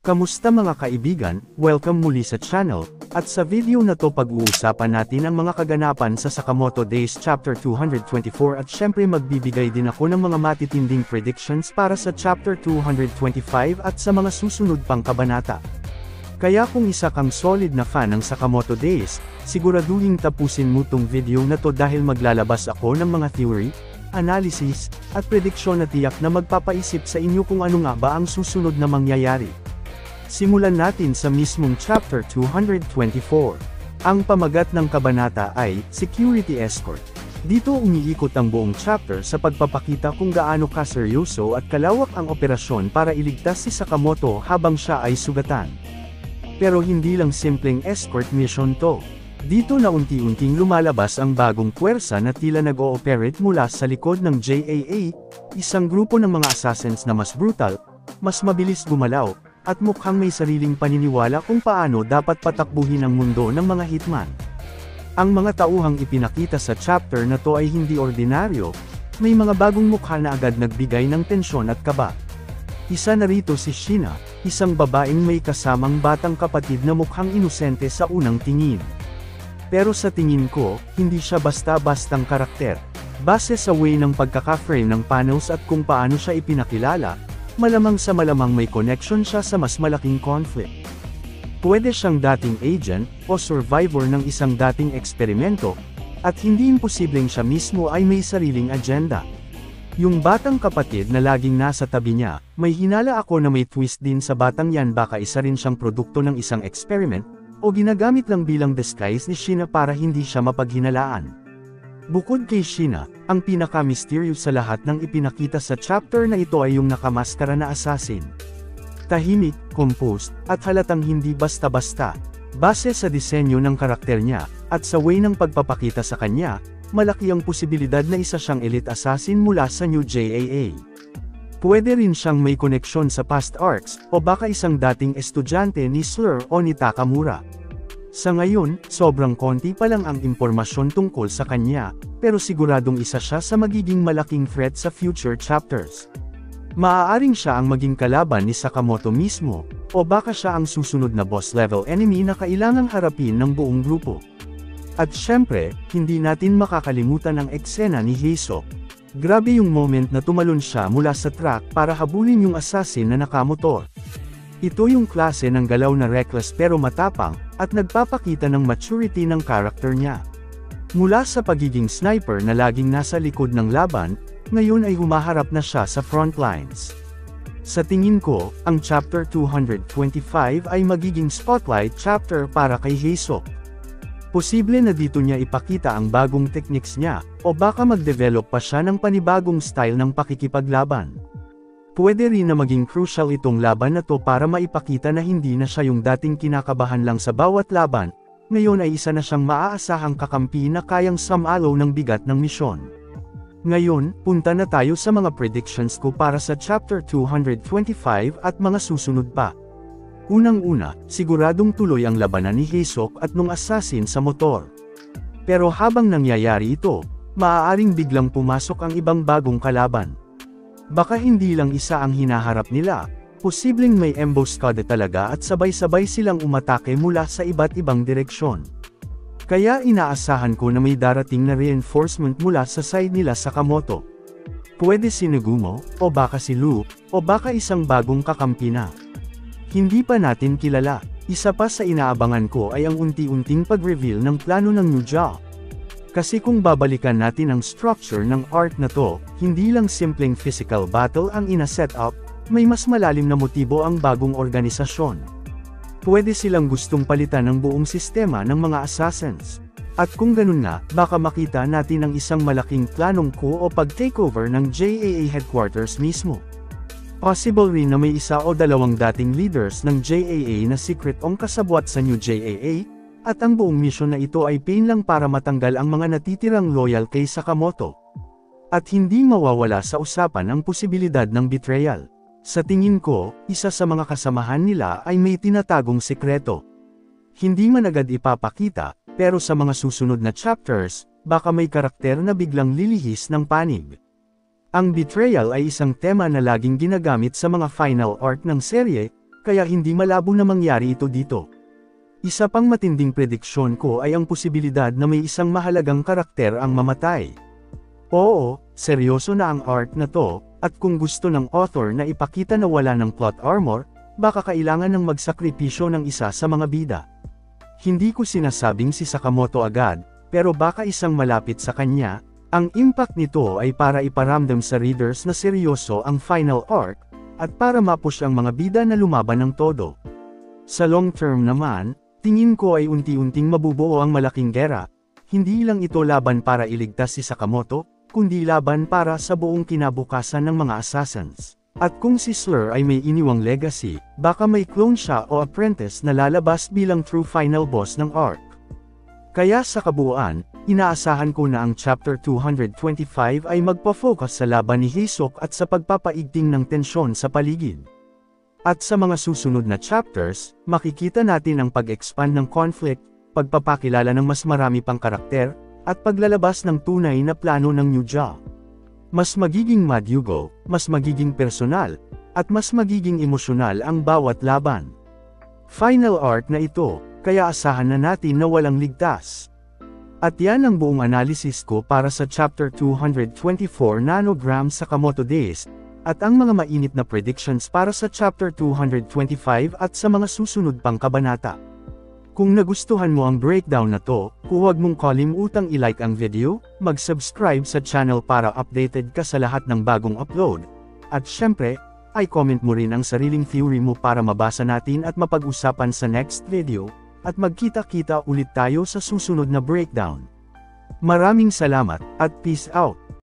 Kamusta mga kaibigan, welcome muli sa channel, at sa video na to pag-uusapan natin ang mga kaganapan sa Sakamoto Days Chapter 224 at syempre magbibigay din ako ng mga matitinding predictions para sa Chapter 225 at sa mga susunod pang kabanata. Kaya kung isa kang solid na fan ng Sakamoto Days, siguraduhin tapusin mo tong video na to dahil maglalabas ako ng mga theory, analysis, at prediksyon na tiyak na magpapaisip sa inyo kung ano nga ba ang susunod na mangyayari. Simulan natin sa mismong Chapter 224. Ang pamagat ng kabanata ay, Security Escort. Dito umiikot ang buong chapter sa pagpapakita kung gaano kaseryoso at kalawak ang operasyon para iligtas si Sakamoto habang siya ay sugatan. Pero hindi lang simpleng escort mission to. Dito na unti-unting lumalabas ang bagong puwersa na tila nag-ooperate mula sa likod ng JAA, isang grupo ng mga assassins na mas brutal, mas mabilis gumalaw, at mukhang may sariling paniniwala kung paano dapat patakbuhin ang mundo ng mga hitman. Ang mga tauhang ipinakita sa chapter na to ay hindi ordinaryo, may mga bagong mukha na agad nagbigay ng tensyon at kaba. Isa na rito si Sheena, isang babaeng may kasamang batang kapatid na mukhang inosente sa unang tingin. Pero sa tingin ko, hindi siya basta-bastang karakter. Base sa way ng pagkaka-frame ng panels at kung paano siya ipinakilala, malamang sa malamang may connection siya sa mas malaking conflict. Pwede siyang dating agent, o survivor ng isang dating eksperimento, at hindi imposibleng siya mismo ay may sariling agenda. Yung batang kapatid na laging nasa tabi niya, may hinala ako na may twist din sa batang yan, baka isa rin siyang produkto ng isang experiment, o ginagamit lang bilang disguise ni Sheena para hindi siya mapaghinalaan. Bukod kay Sheena, ang pinaka-mysterious sa lahat ng ipinakita sa chapter na ito ay yung nakamaskara na assassin. Tahimik, composed, at halatang hindi basta-basta. Base sa disenyo ng karakter niya, at sa way ng pagpapakita sa kanya, malaki ang posibilidad na isa siyang elite assassin mula sa New JAA. Pwede rin siyang may koneksyon sa past arcs, o baka isang dating estudyante ni Slur o ni Takamura. Sa ngayon, sobrang konti pa lang ang impormasyon tungkol sa kanya, pero siguradong isa siya sa magiging malaking threat sa future chapters. Maaaring siya ang maging kalaban ni Sakamoto mismo, o baka siya ang susunod na boss-level enemy na kailangang harapin ng buong grupo. At syempre, hindi natin makakalimutan ang eksena ni Heisok. Grabe yung moment na tumalon siya mula sa truck para habulin yung assassin na nakamotor. Ito yung klase ng galaw na reckless pero matapang, at nagpapakita ng maturity ng character niya. Mula sa pagiging sniper na laging nasa likod ng laban, ngayon ay humaharap na siya sa front lines. Sa tingin ko, ang Chapter 225 ay magiging spotlight chapter para kay Heisok. Posible na dito niya ipakita ang bagong techniques niya, o baka mag-develop pa siya ng panibagong style ng pakikipaglaban. Pwede rin na maging crucial itong laban na to para maipakita na hindi na siya yung dating kinakabahan lang sa bawat laban, ngayon ay isa na siyang maaasahang kakampi na kayang sumalo ng bigat ng misyon. Ngayon, punta na tayo sa mga predictions ko para sa Chapter 225 at mga susunod pa. Unang-una, siguradong tuloy ang labanan ni Heisok at nung assassin sa motor. Pero habang nangyayari ito, maaaring biglang pumasok ang ibang bagong kalaban. Baka hindi lang isa ang hinaharap nila, posibleng may emboscade talaga at sabay-sabay silang umatake mula sa iba't ibang direksyon. Kaya inaasahan ko na may darating na reinforcement mula sa side nila Sakamoto. Pwede si Nagumo, o baka si Lu, o baka isang bagong kakampi na. Hindi pa natin kilala. Isa pa sa inaabangan ko ay ang unti-unting pag-reveal ng plano ng New JAA. Kasi kung babalikan natin ang structure ng arc na to, hindi lang simpleng physical battle ang ina-set up, may mas malalim na motibo ang bagong organisasyon. Pwede silang gustong palitan ng buong sistema ng mga assassins. At kung ganun nga, baka makita natin ang isang malaking planong coup o pag-takeover ng JAA headquarters mismo. Possible rin na may isa o dalawang dating leaders ng JAA na secret ong kasabwat sa New JAA, at ang buong mission na ito ay pain lang para matanggal ang mga natitirang loyal kay Sakamoto. At hindi mawawala sa usapan ang posibilidad ng betrayal. Sa tingin ko, isa sa mga kasamahan nila ay may tinatagong sekreto. Hindi man agad ipapakita, pero sa mga susunod na chapters, baka may karakter na biglang lilihis ng panig. Ang betrayal ay isang tema na laging ginagamit sa mga final arc ng serye, kaya hindi malabo na mangyari ito dito. Isa pang matinding prediksyon ko ay ang posibilidad na may isang mahalagang karakter ang mamatay. Oo, seryoso na ang art na to, at kung gusto ng author na ipakita na wala ng plot armor, baka kailangan ng magsakripisyo ng isa sa mga bida. Hindi ko sinasabing si Sakamoto agad, pero baka isang malapit sa kanya. Ang impact nito ay para iparamdam sa readers na seryoso ang final arc, at para mapush ang mga bida na lumaban ng todo. Sa long term naman, tingin ko ay unti-unting mabubuo ang malaking gera. Hindi lang ito laban para iligtas si Sakamoto, kundi laban para sa buong kinabukasan ng mga assassins. At kung si Slur ay may iniwang legacy, baka may clone siya o apprentice na lalabas bilang true final boss ng arc. Kaya sa kabuuan, inaasahan ko na ang Chapter 225 ay magpa-focus sa laban ni Hisoka at sa pagpapaigting ng tensyon sa paligid. At sa mga susunod na chapters, makikita natin ang pag-expand ng conflict, pagpapakilala ng mas marami pang karakter, at paglalabas ng tunay na plano ng Nyuja. Mas magiging madyugo, mas magiging personal, at mas magiging emosyonal ang bawat laban. Final arc na ito, kaya asahan na natin na walang ligtas. At yan ang buong analysis ko para sa Chapter 224 Nanogram Sakamoto Days, at ang mga mainit na predictions para sa Chapter 225 at sa mga susunod pang kabanata. Kung nagustuhan mo ang breakdown na to, huwag mong kalimutang i-like ang video, mag-subscribe sa channel para updated ka sa lahat ng bagong upload. At syempre, ay comment mo rin ang sariling theory mo para mabasa natin at mapag-usapan sa next video, at magkita-kita ulit tayo sa susunod na breakdown. Maraming salamat, at peace out!